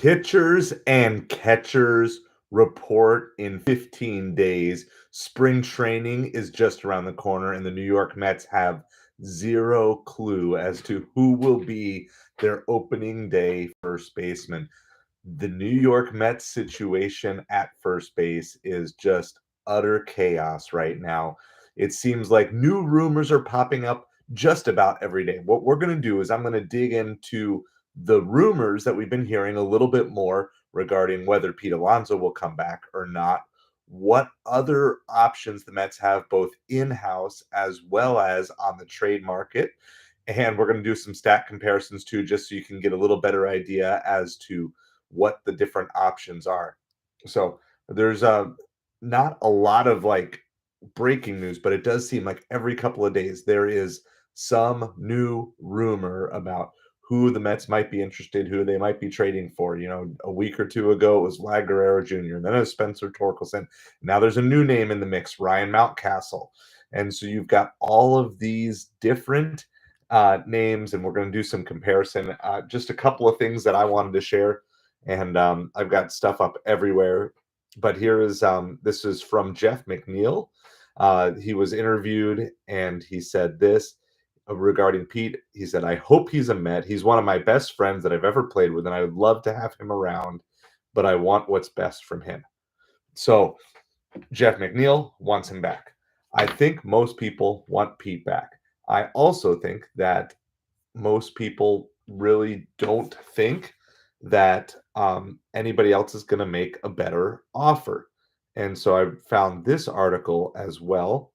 Pitchers and catchers report in 15 days. Spring training is just around the corner, and the New York Mets have zero clue as to who will be their opening day first baseman. The New York Mets situation at first base is just utter chaos right now. It seems like new rumors are popping up just about every day. What we're going to do is I'm going to dig into the rumors that we've been hearing a little bit more regarding whether Pete Alonso will come back or not, what other options the Mets have both in-house as well as on the trade market. And we're going to do some stat comparisons too, just so you can get a little better idea as to what the different options are. So there's not a lot of like breaking news, but it does seem like every couple of days there is some new rumor about who the Mets might be interested, who they might be trading for. You know, a week or two ago it was Vlad Guerrero Jr., and then it was Spencer Torkelson. Now there's a new name in the mix, Ryan Mountcastle. And so you've got all of these different names, and we're going to do some comparison. Just a couple of things that I wanted to share, and I've got stuff up everywhere. But here is this is from Jeff McNeil. He was interviewed, and he said this regarding Pete. He said, "I hope he's a Met. He's one of my best friends that I've ever played with, and I would love to have him around, but I want what's best from him." So Jeff McNeil wants him back. I think most people want Pete back. I also think that most people really don't think that anybody else is going to make a better offer. And so I found this article as well.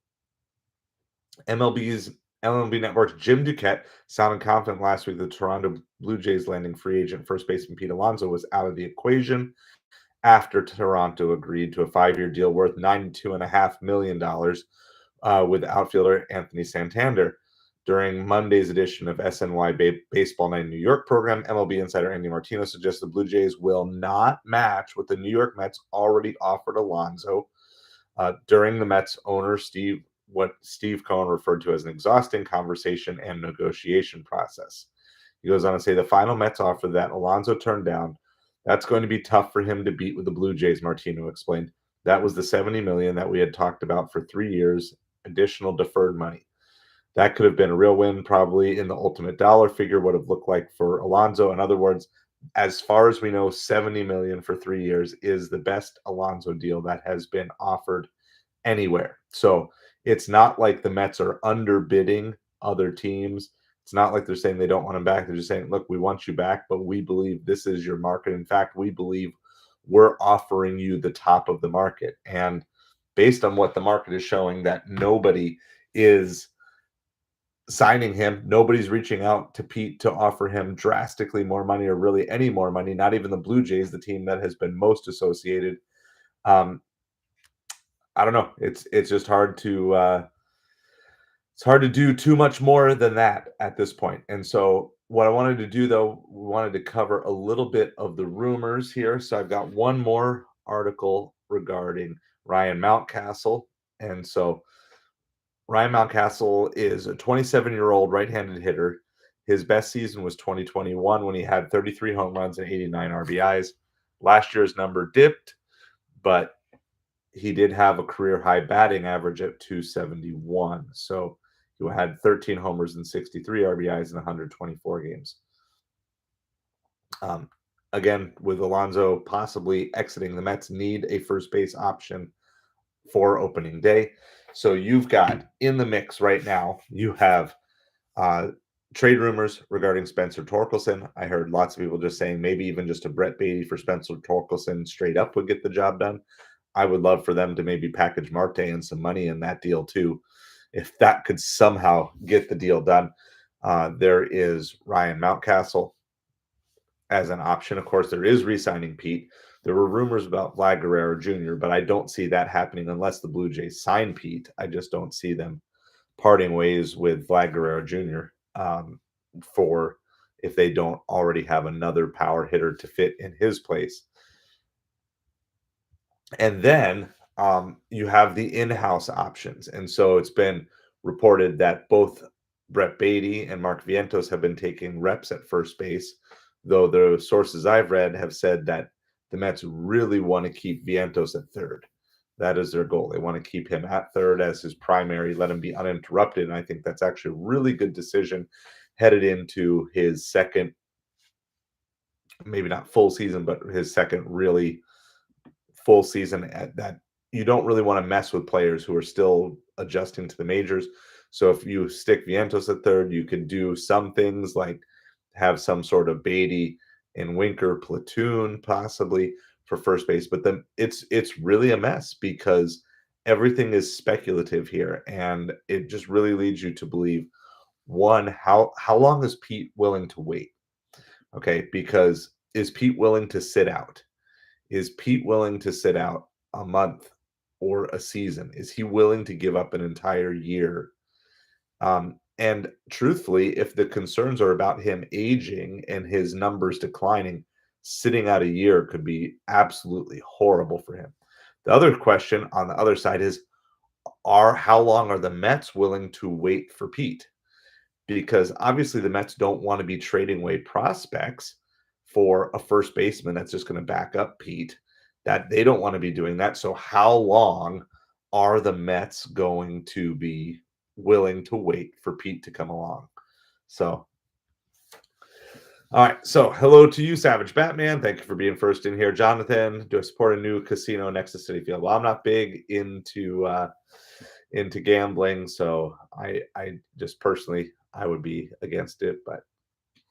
MLB Network's Jim Duquette sounded confident last week that the Toronto Blue Jays landing free agent first baseman Pete Alonso was out of the equation after Toronto agreed to a 5-year deal worth $92.5 million with outfielder Anthony Santander. During Monday's edition of SNY Baseball Night in New York program, MLB insider Andy Martino suggests the Blue Jays will not match what the New York Mets already offered Alonso. During the Mets owner what Steve Cohen referred to as an exhausting conversation and negotiation process. He goes on to say the final Mets offer that Alonso turned down, that's going to be tough for him to beat with the Blue Jays, Martino explained. That was the $70 million that we had talked about for 3 years, additional deferred money. That could have been a real win, probably in the ultimate dollar figure would have looked like for Alonso. In other words, as far as we know, $70 million for 3 years is the best Alonso deal that has been offered anywhere. So it's not like the Mets are underbidding other teams. It's not like they're saying they don't want him back. They're just saying, look, we want you back, but we believe this is your market. In fact, we believe we're offering you the top of the market. And based on what the market is showing, that nobody is signing him. Nobody's reaching out to Pete to offer him drastically more money or really any more money, not even the Blue Jays, the team that has been most associated. I don't know. It's just hard to do too much more than that at this point. And so what I wanted to do, though, we wanted to cover a little bit of the rumors here. So I've got one more article regarding Ryan Mountcastle. And so Ryan Mountcastle is a 27-year-old right-handed hitter. His best season was 2021 when he had 33 home runs and 89 RBIs. Last year's number dipped, but he did have a career high batting average at 271. So he had 13 homers and 63 RBIs in 124 games. Again, with Alonso possibly exiting, the Mets need a first base option for opening day. So you've got in the mix right now, you have trade rumors regarding Spencer Torkelson. I heard lots of people just saying maybe even just a Brett Baty for Spencer Torkelson straight up would get the job done. I would love for them to maybe package Marte and some money in that deal too, if that could somehow get the deal done. There is Ryan Mountcastle as an option. Of course, there is re-signing Pete. There were rumors about Vlad Guerrero Jr., but I don't see that happening unless the Blue Jays sign Pete. I just don't see them parting ways with Vlad Guerrero Jr. For if they don't already have another power hitter to fit in his place. And then you have the in-house options. And so it's been reported that both Brett Baty and Mark Vientos have been taking reps at first base though the sources I've read have said that the Mets really want to keep Vientos at third. That is their goal. They want to keep him at third as his primary, let him be uninterrupted. And I think that's actually a really good decision headed into his second, maybe not full season, but his second really full season at that. You don't really want to mess with players who are still adjusting to the majors. So if you stick Vientos at third, you could do some things like have some sort of Baty and Winker platoon possibly for first base. But then it's really a mess because everything is speculative here, and it just really leads you to believe one, how long is Pete willing to wait? Okay, because is Pete willing to sit out? Is Pete willing to sit out a month or a season? Is he willing to give up an entire year? And truthfully, if the concerns are about him aging and his numbers declining, sitting out a year could be absolutely horrible for him. The other question on the other side is, are how long are the Mets willing to wait for Pete? Because obviously the Mets don't want to be trading away prospects for a first baseman that's just going to back up Pete. That they don't want to be doing that. So how long are the Mets going to be willing to wait for Pete to come along? So all right. So hello to you, Savage Batman. Thank you for being first in here. Jonathan, do I support a new casino next to City Field? Well, I'm not big into gambling, so I just personally I would be against it, but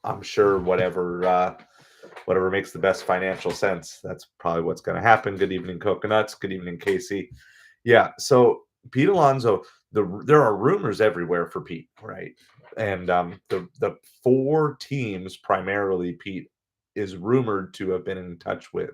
I'm sure whatever makes the best financial sense, that's probably what's going to happen. Good evening, Coconuts. Good evening, Casey. Yeah, so Pete Alonso, there are rumors everywhere for Pete, right? And the four teams primarily Pete is rumored to have been in touch with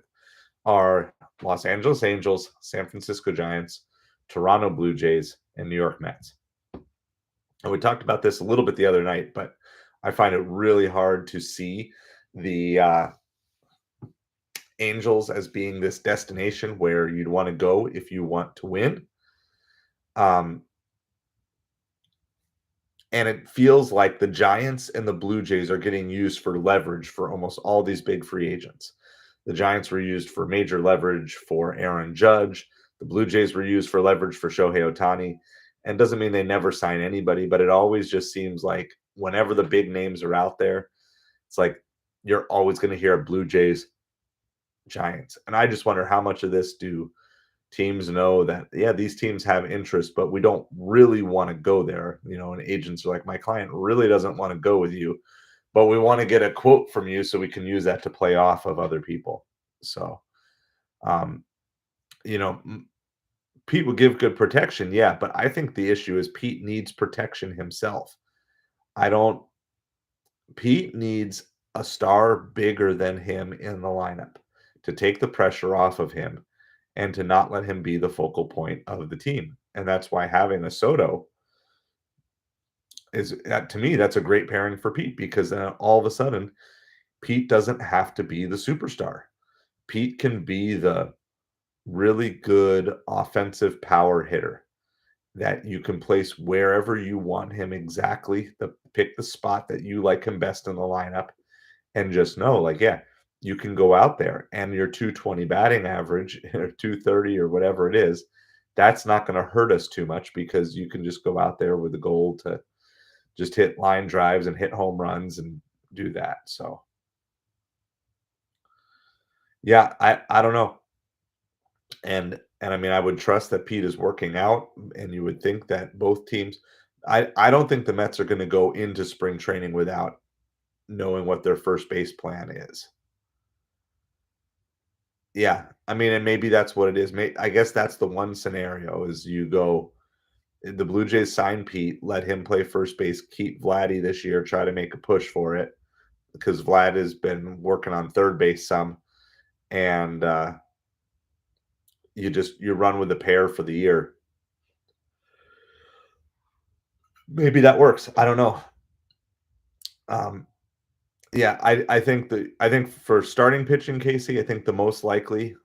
are Los Angeles Angels, San Francisco Giants, Toronto Blue Jays, and New York Mets. And we talked about this a little bit the other night, but I find it really hard to see the Angels as being this destination where you'd want to go if you want to win. And it feels like the Giants and the Blue Jays are getting used for leverage for almost all these big free agents. The Giants were used for major leverage for Aaron Judge. The Blue Jays were used for leverage for Shohei Ohtani. And doesn't mean they never sign anybody, but it always just seems like whenever the big names are out there, it's like you're always going to hear Blue Jays, Giants. And I just wonder how much of this do teams know that, yeah, these teams have interest, but we don't really want to go there. And agents are like, my client really doesn't want to go with you, but we want to get a quote from you so we can use that to play off of other people. So, um, you know, Pete will give good protection, yeah, but I think the issue is Pete needs protection himself. I don't. Pete needs a star bigger than him in the lineup to take the pressure off of him and to not let him be the focal point of the team. And that's why having a Soto is, to me, that's a great pairing for Pete because then all of a sudden, Pete doesn't have to be the superstar. Pete can be the really good offensive power hitter that you can place wherever you want him exactly. Pick the spot that you like him best in the lineup and just know, like, yeah, you can go out there and your 220 batting average or 230 or whatever it is, that's not going to hurt us too much because you can just go out there with the goal to just hit line drives and hit home runs and do that. So, yeah, I don't know. And I mean, I would trust that Pete is working out, and you would think that both teams. I don't think the Mets are going to go into spring training without knowing what their first base plan is. Yeah, I mean, and maybe that's what it is. I guess that's the one scenario is you go, the Blue Jays sign Pete, let him play first base, keep Vladdy this year, try to make a push for it because Vlad has been working on third base some, and you run with the pair for the year. Maybe that works. I don't know. Um, yeah, I think for starting pitching, Casey, I think the most likely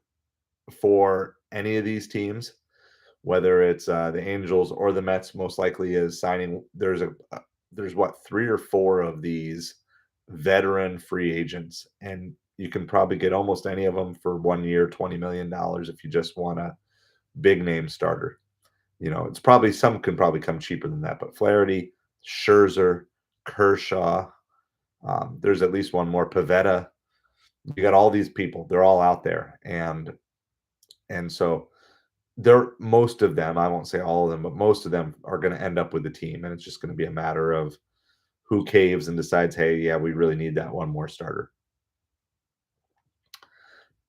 for any of these teams, whether it's the Angels or the Mets, most likely is signing. There's what, three or four of these veteran free agents, and you can probably get almost any of them for 1 year, $20 million if you just want a big name starter. It's probably some can probably come cheaper than that, but Flaherty, Scherzer, Kershaw, there's at least one more, Pavetta. You got all these people, they're all out there, and so they're most of them, I won't say all of them, but most of them are gonna end up with the team, and it's just gonna be a matter of who caves and decides, "Hey, yeah, we really need that one more starter."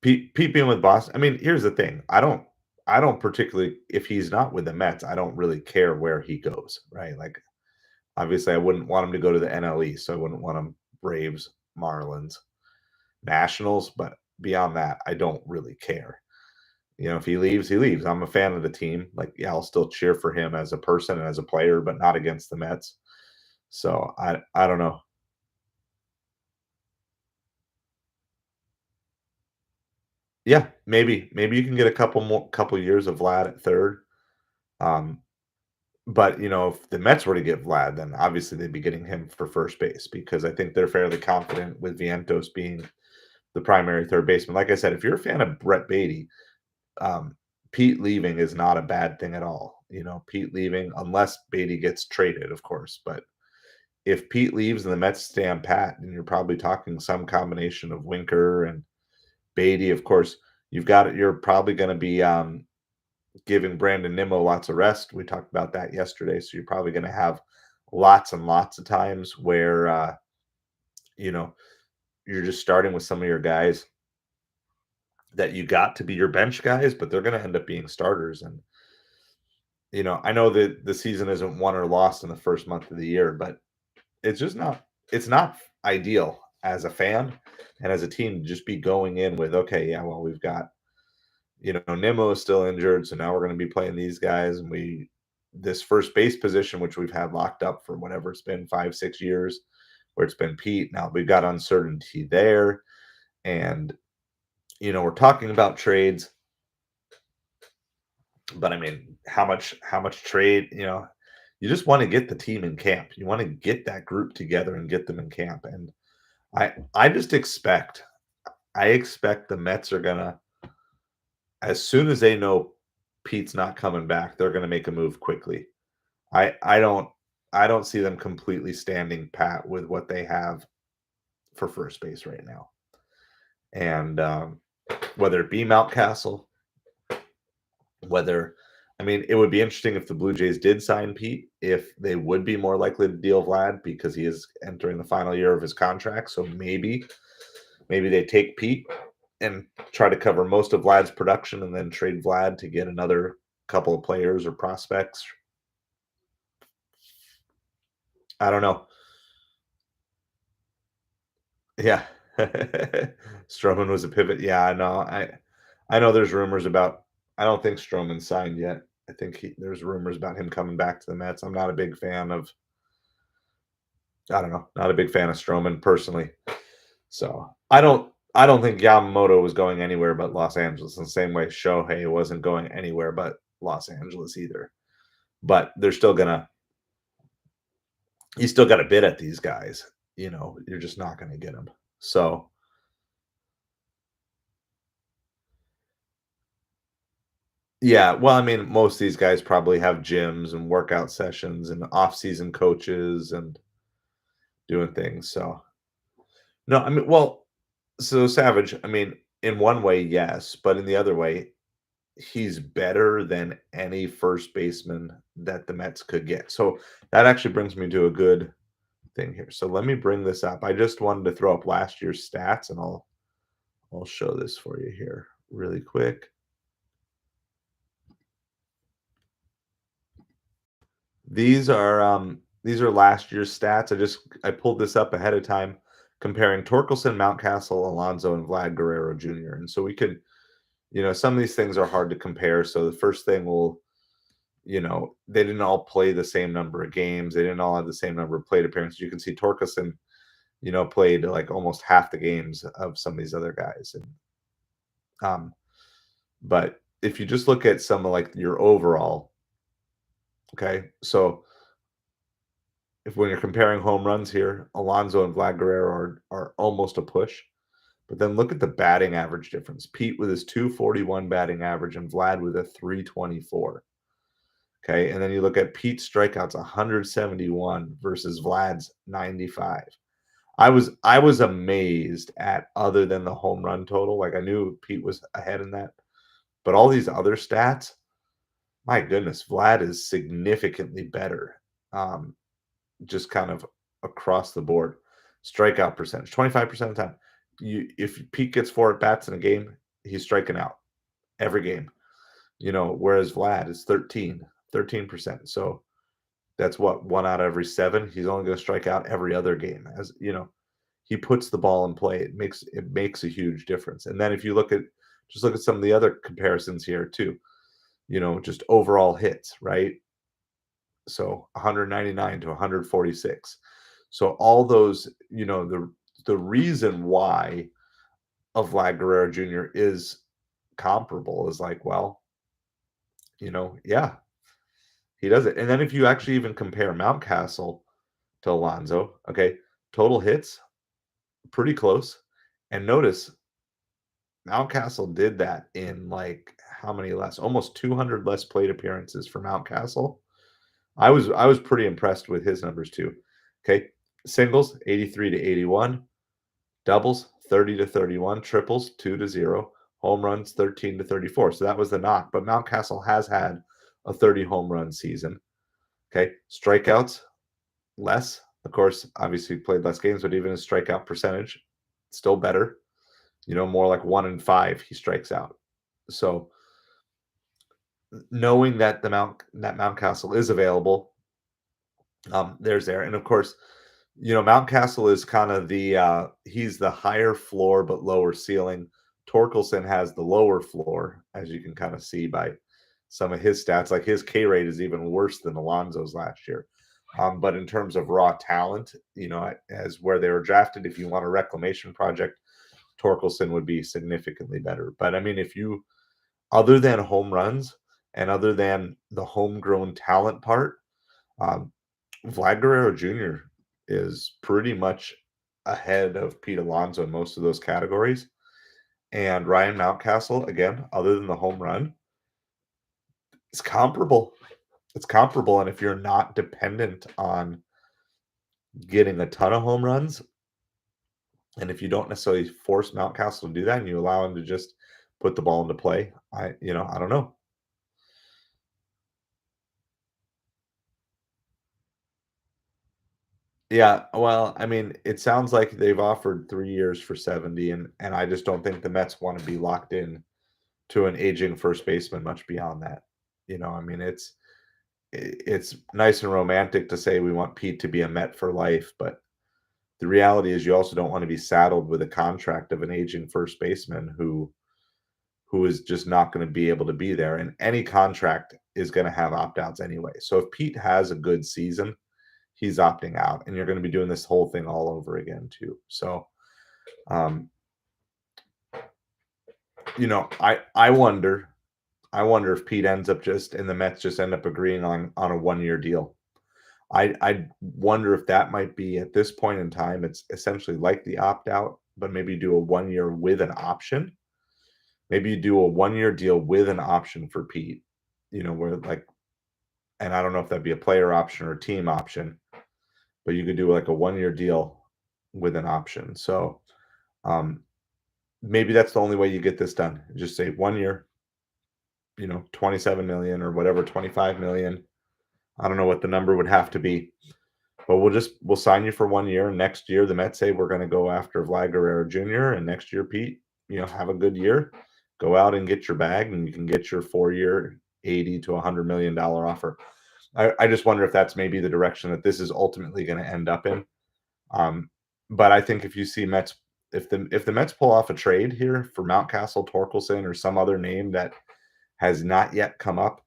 Pete being with Boston, I mean, here's the thing, I don't particularly if he's not with the Mets, I don't really care where he goes, right? Like, obviously, I wouldn't want him to go to the NL East, so I wouldn't want him Braves, Marlins, Nationals, but beyond that, I don't really care. If he leaves, he leaves. I'm a fan of the team. Like, yeah, I'll still cheer for him as a person and as a player, but not against the Mets. So I don't know. Yeah, maybe you can get a couple years of Vlad at third. Um, but if the Mets were to get Vlad, then obviously they'd be getting him for first base because I think they're fairly confident with Vientos being the primary third baseman. Like I said, if you're a fan of Brett Baty, um, Pete leaving is not a bad thing at all. Pete leaving, unless Baty gets traded, of course. But if Pete leaves and the Mets stand pat, then you're probably talking some combination of Winker and Baty. Of course, you're probably going to be giving Brandon Nimmo lots of rest. We talked about that yesterday. So you're probably going to have lots and lots of times where, you know, you're just starting with some of your guys that you got to be your bench guys, but they're going to end up being starters. And, I know that the season isn't won or lost in the first month of the year, but it's not ideal as a fan and as a team to just be going in with, okay, yeah, well, we've got, Nimmo is still injured, so now we're going to be playing these guys, and this first base position, which we've had locked up for whatever it's been 5-6 years, where it's been Pete. Now we've got uncertainty there, and we're talking about trades, but I mean, how much trade? You just want to get the team in camp. You want to get that group together and get them in camp, and I just expect the Mets are gonna, as soon as they know Pete's not coming back, they're gonna make a move quickly. I don't see them completely standing pat with what they have for first base right now. And whether it be Mountcastle, whether I mean, it would be interesting if the Blue Jays did sign Pete, if they would be more likely to deal Vlad because he is entering the final year of his contract. So maybe they take Pete and try to cover most of Vlad's production and then trade Vlad to get another couple of players or prospects. I don't know. Yeah. Stroman was a pivot. Yeah, I know. I know there's rumors about I don't think Stroman signed yet. I think there's rumors about him coming back to the Mets. I'm not a big fan of I don't know, not a big fan of Stroman personally. So I don't think Yamamoto was going anywhere but Los Angeles in the same way Shohei wasn't going anywhere but Los Angeles either. But they're still gonna you still got to bid at these guys. You're just not going to get them. So yeah, well, I mean, most of these guys probably have gyms and workout sessions and off-season coaches and doing things. So no, I mean, well, so Savage, I mean, in one way, yes, but in the other way, he's better than any first baseman that the Mets could get. So that actually brings me to a good thing here. So let me bring this up. I just wanted to throw up last year's stats, and I'll show this for you here really quick. These are last year's stats. I pulled this up ahead of time, comparing Torkelson, Mountcastle, Alonso, and Vlad Guerrero Jr. And so we could, some of these things are hard to compare. So the first thing they didn't all play the same number of games. They didn't all have the same number of plate appearances. You can see Torkelson, played like almost half the games of some of these other guys. And but if you just look at some of like your overall, okay, so if when you're comparing home runs here, Alonso and Vlad Guerrero are almost a push. But then look at the batting average difference. Pete with his 241 batting average and Vlad with a 324. Okay. And then you look at Pete's strikeouts 171 versus Vlad's 95. I was amazed at, other than the home run total. Like, I knew Pete was ahead in that, but all these other stats, my goodness, Vlad is significantly better. Just kind of across the board. Strikeout percentage, 25% of the time. If Pete gets 4 at bats in a game, he's striking out every game. Whereas Vlad is 13%. So that's what, 1 out of every 7. He's only going to strike out every other game. As you know, he puts the ball in play. It makes a huge difference. And then if you look at some of the other comparisons here too. Just overall hits, right? So 199 to 146. So all those, the reason why Vlad Guerrero Jr. is comparable is like, well, yeah, he does it. And then if you actually even compare Mountcastle to Alonso, okay, total hits, pretty close. And notice Mountcastle did that in like how many less? Almost 200 less plate appearances for Mountcastle. I was pretty impressed with his numbers too. Okay, singles 83 to 81, doubles 30 to 31, triples 2 to 0, home runs 13 to 34. So that was the knock. But Mountcastle has had a 30 home run season. Okay, strikeouts less. Of course, obviously played less games, but even his strikeout percentage still better. More like 1 in 5 he strikes out. So knowing that Mountcastle is available, there's there. And of course, Mountcastle is kind of he's the higher floor but lower ceiling. Torkelson has the lower floor, as you can kind of see by some of his stats. Like, his K rate is even worse than Alonso's last year. But in terms of raw talent, as where they were drafted, if you want a reclamation project, Torkelson would be significantly better. But I mean, other than home runs and other than the homegrown talent part, um, Vlad Guerrero Jr. is pretty much ahead of Pete Alonso in most of those categories. And Ryan Mountcastle, again, other than the home run, is comparable. It's comparable. And if you're not dependent on getting a ton of home runs, and if you don't necessarily force Mountcastle to do that and you allow him to just put the ball into play, I don't know. Yeah, well, I mean, it sounds like they've offered 3 years for 70, and I just don't think the Mets want to be locked in to an aging first baseman much beyond that. I mean, it's nice and romantic to say we want Pete to be a Met for life, but the reality is you also don't want to be saddled with a contract of an aging first baseman who is just not going to be able to be there. And any contract is going to have opt-outs anyway. So if Pete has a good season, he's opting out, and you're going to be doing this whole thing all over again too. So, um, I wonder if Pete ends up and the Mets just end up agreeing on a 1-year deal. I wonder if that might be, at this point in time, it's essentially like the opt out, but maybe do a 1-year with an option. Maybe you do a 1-year deal with an option for Pete, where like, and I don't know if that'd be a player option or a team option, but you could do like a 1-year deal with an option. So, maybe that's the only way you get this done. Just say 1 year, 27 million or whatever, 25 million. I don't know what the number would have to be, but we'll sign you for 1 year. And next year, the Mets say we're going to go after Vlad Guerrero Jr. And next year, Pete, have a good year, go out and get your bag, and you can get your 4-year, $80 to $100 million offer. I just wonder if that's maybe the direction that this is ultimately going to end up in. But I think if you see Mets, if the Mets pull off a trade here for Mountcastle, Torkelson, or some other name that has not yet come up,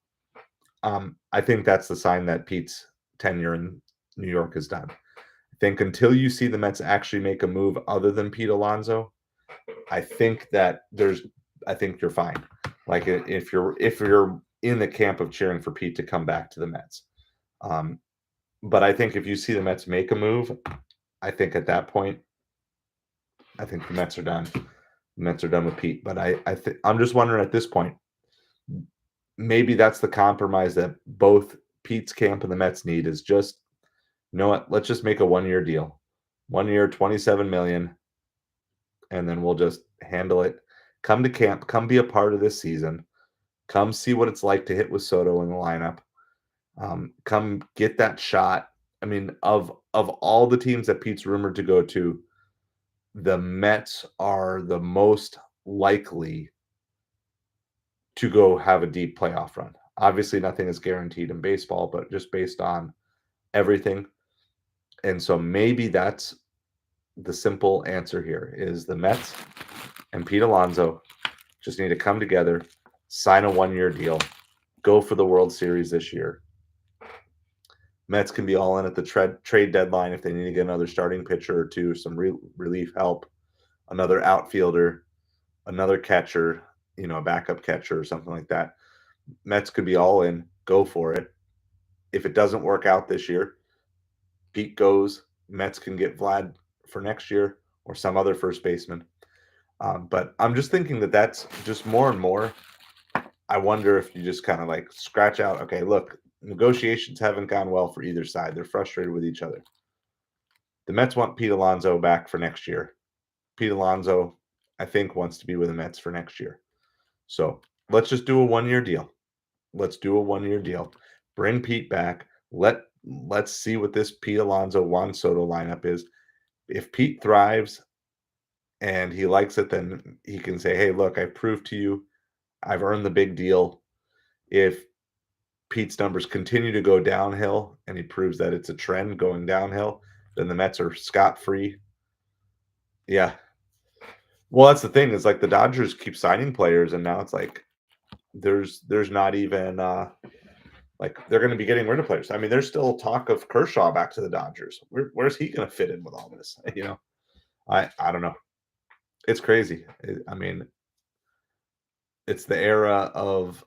I think that's the sign that Pete's tenure in New York is done. I think until you see the Mets actually make a move other than Pete Alonso, I think you're fine. Like, if you're in the camp of cheering for Pete to come back to the Mets. But I think if you see the Mets make a move, I think at that point, I think the Mets are done. The Mets are done with Pete. But I'm just wondering at this point, maybe that's the compromise that both Pete's camp and the Mets need is just, you know what, let's just make a 1-year deal. 1 year, 27 million, and then we'll just handle it. Come to camp, come be a part of this season. Come see what it's like to hit with Soto in the lineup. Come get that shot. I mean, of all the teams that Pete's rumored to go to, the Mets are the most likely to go have a deep playoff run. Obviously, nothing is guaranteed in baseball, but just based on everything. And so maybe that's the simple answer here is the Mets and Pete Alonso just need to come together, sign a 1-year deal, go for the World Series this year. Mets can be all in at the trade deadline if they need to get another starting pitcher or two, some relief help, another outfielder, another catcher, a backup catcher or something like that. Mets could be all in, go for it. If it doesn't work out this year, Pete goes, Mets can get Vlad for next year or some other first baseman. But I'm just thinking that that's just more and more. I wonder if you just kind of like scratch out, okay, look, negotiations haven't gone well for either side. They're frustrated with each other. The Mets want Pete Alonso back for next year. Pete Alonso, I think, wants to be with the Mets for next year. So let's just do a 1-year deal. Let's do a 1-year deal. Bring Pete back. Let's see what this Pete Alonso Juan Soto lineup is. If Pete thrives and he likes it, then he can say, hey, look, I've proved to you I've earned the big deal. If Pete's numbers continue to go downhill and he proves that it's a trend going downhill, then the Mets are scot-free. Yeah. Well, that's the thing is like the Dodgers keep signing players and now it's like there's not even like they're going to be getting rid of players. I mean, there's still talk of Kershaw back to the Dodgers. Where's he going to fit in with all this? I don't know. It's crazy. I mean, it's the era of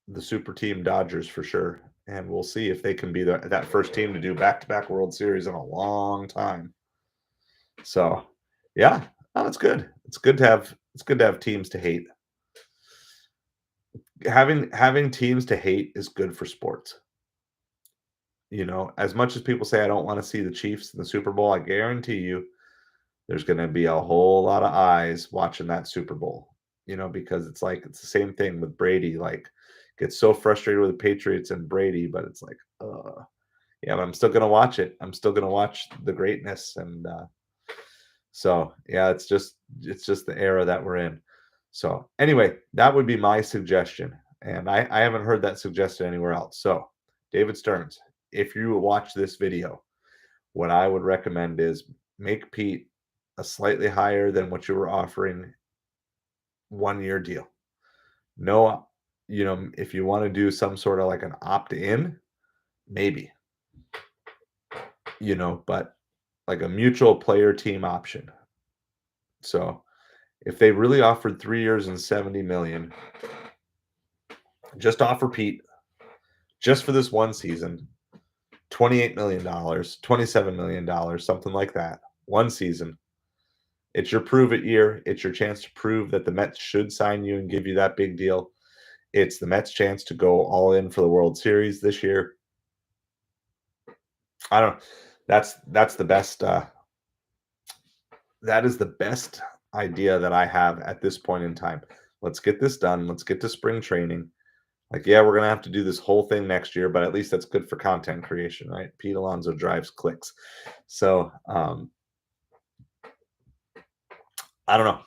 the super team Dodgers for sure. And we'll see if they can be that first team to do back-to-back World Series in a long time. So, yeah, it's good. It's good to have teams to hate. Having teams to hate is good for sports. As much as people say I don't want to see the Chiefs in the Super Bowl, I guarantee you there's going to be a whole lot of eyes watching that Super Bowl. Because it's the same thing with Brady. Like, gets so frustrated with the Patriots and Brady, but it's like, yeah, but I'm still going to watch it. I'm still going to watch the greatness. And so, yeah, it's just the era that we're in. So anyway, that would be my suggestion. And I haven't heard that suggested anywhere else. So David Stearns, if you watch this video, what I would recommend is make Pete a slightly higher than what you were offering 1-year deal. No, if you want to do some sort of like an opt-in, maybe, but like a mutual player team option. So if they really offered 3 years and 70 million, just offer Pete just for this one season, $28 million, $27 million, something like that. One season. It's your prove it year. It's your chance to prove that the Mets should sign you and give you that big deal. It's the Mets' chance to go all in for the World Series this year. I don't. That's the best. That is the best idea that I have at this point in time. Let's get this done. Let's get to spring training. Like, yeah, we're gonna have to do this whole thing next year, but at least that's good for content creation, right? Pete Alonso drives clicks. So I don't know.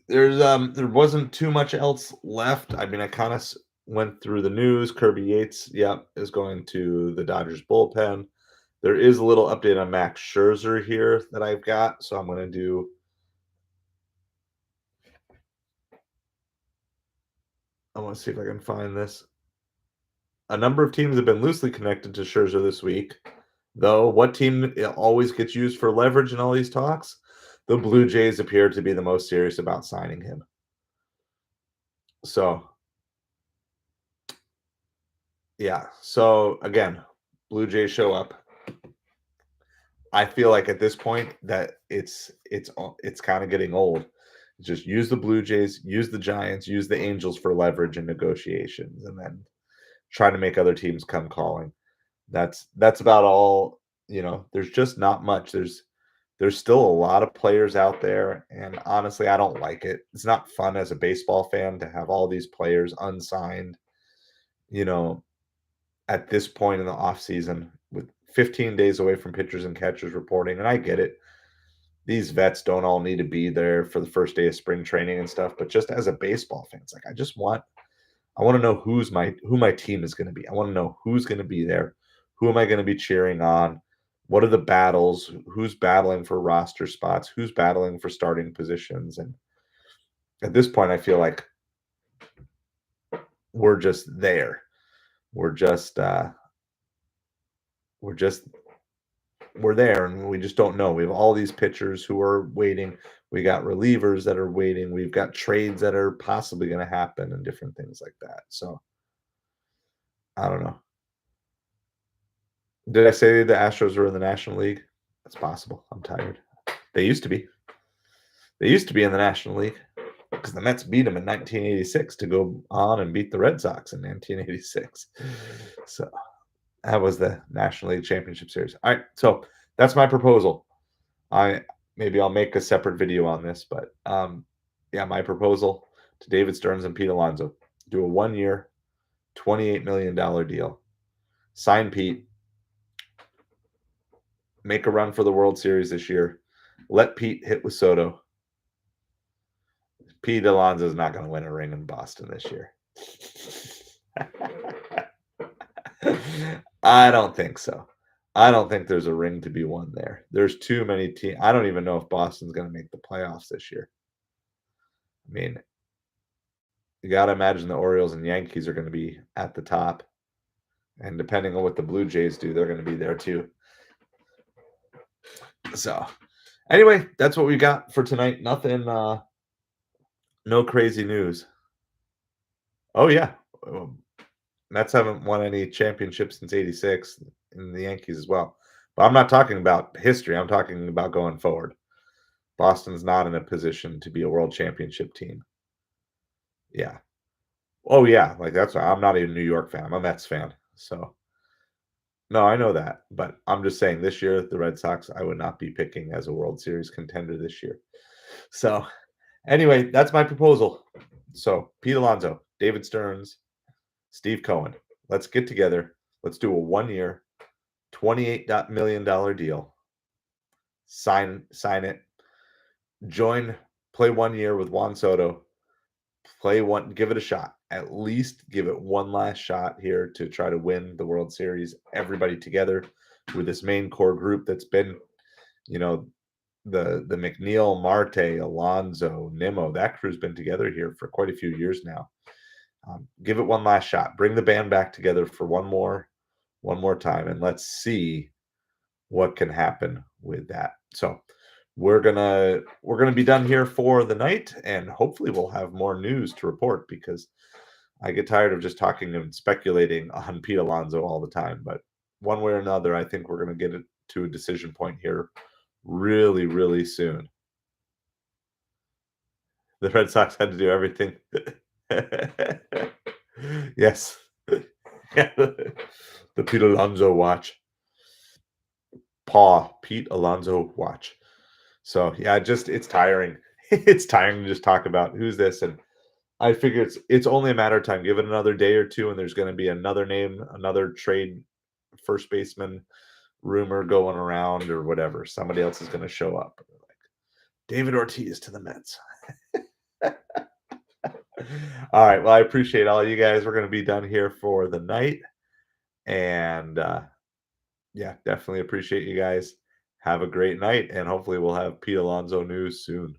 There wasn't too much else left. I mean, I kind of went through the news. Kirby Yates, is going to the Dodgers bullpen. There is a little update on Max Scherzer here that I've got, so I'm going to do. I want to see if I can find this. A number of teams have been loosely connected to Scherzer this week, though. What team always gets used for leverage in all these talks? The Blue Jays appear to be the most serious about signing him. So Yeah. So again, Blue Jays show up. I feel like at this point that it's kind of getting old. Just use the Blue Jays, use the Giants, use the Angels for leverage and negotiations, and then try to make other teams come calling. That's about all. There's just not much. There's still a lot of players out there, and honestly, I don't like it. It's not fun as a baseball fan to have all these players unsigned, you know, at this point in the off season with 15 days away from pitchers and catchers reporting. And I get it. These vets don't all need to be there for the first day of spring training and stuff, but just as a baseball fan, it's like I want to know who my team is going to be. I want to know who's going to be there. Who am I going to be cheering on? What are the battles? Who's battling for roster spots? Who's battling for starting positions? And at this point, I feel like we're just there. We're just we're just we're there, and we just don't know. We have all these pitchers who are waiting. We got relievers that are waiting. We've got trades that are possibly going to happen and different things like that. So I don't know. Did I say the Astros are in the National League? That's possible. I'm tired. They used to be. They used to be in the National League because the Mets beat them in 1986 to go on and beat the Red Sox in 1986. So that was the National League Championship Series. All right, so that's my proposal. I maybe I'll make a separate video on this, but yeah, my proposal to David Stearns and Pete Alonso: do a 1 year, $28 million deal. Sign Pete, make a run for the World Series this year. Let Pete hit with Soto. Pete Alonso is not going to win a ring in Boston this year. I don't think so. I don't think there's a ring to be won there. There's too many teams. I don't even know if Boston's going to make the playoffs this year. I mean, you got to imagine the Orioles and Yankees are going to be at the top. And depending on what the Blue Jays do, they're going to be there too. So, anyway, that's what we got for tonight. Nothing, no crazy news. Oh, yeah. Mets haven't won any championships since '86, and the Yankees as well. But I'm not talking about history. I'm talking about going forward. Boston's not in a position to be a world championship team. Yeah. Oh, yeah. Like that's why I'm not a New York fan. I'm a Mets fan. So no, I know that. But I'm just saying this year, the Red Sox, I would not be picking as a World Series contender this year. So anyway, that's my proposal. So Pete Alonso, David Stearns, Steve Cohen. Let's get together. Let's do a 1 year, $28 million deal. Sign it. Play 1 year with Juan Soto. Give it a shot. At least give it one last shot here to try to win the World Series. Everybody together with this main core group that's been, you know, the McNeil, Marte, Alonso, Nimmo. That crew's been together here for quite a few years now. Give it one last shot. Bring the band back together for one more time, and let's see what can happen with that. So we're gonna be done here for the night, and hopefully we'll have more news to report because I get tired of just talking and speculating on Pete Alonso all the time. But one way or another, I think we're gonna get it to a decision point here really, really soon. The Red Sox had to do everything. Yes. Yeah, the Pete Alonso watch. Pete Alonso watch. So yeah, it's tiring. It's tiring to just talk about who's this, and I figure it's only a matter of time. Give it another day or two, and there's going to be another name, another trade first baseman rumor going around or whatever. Somebody else is going to show up. Like David Ortiz to the Mets. All right. Well, I appreciate all you guys. We're going to be done here for the night, and yeah, definitely appreciate you guys. Have a great night, and hopefully we'll have Pete Alonso news soon.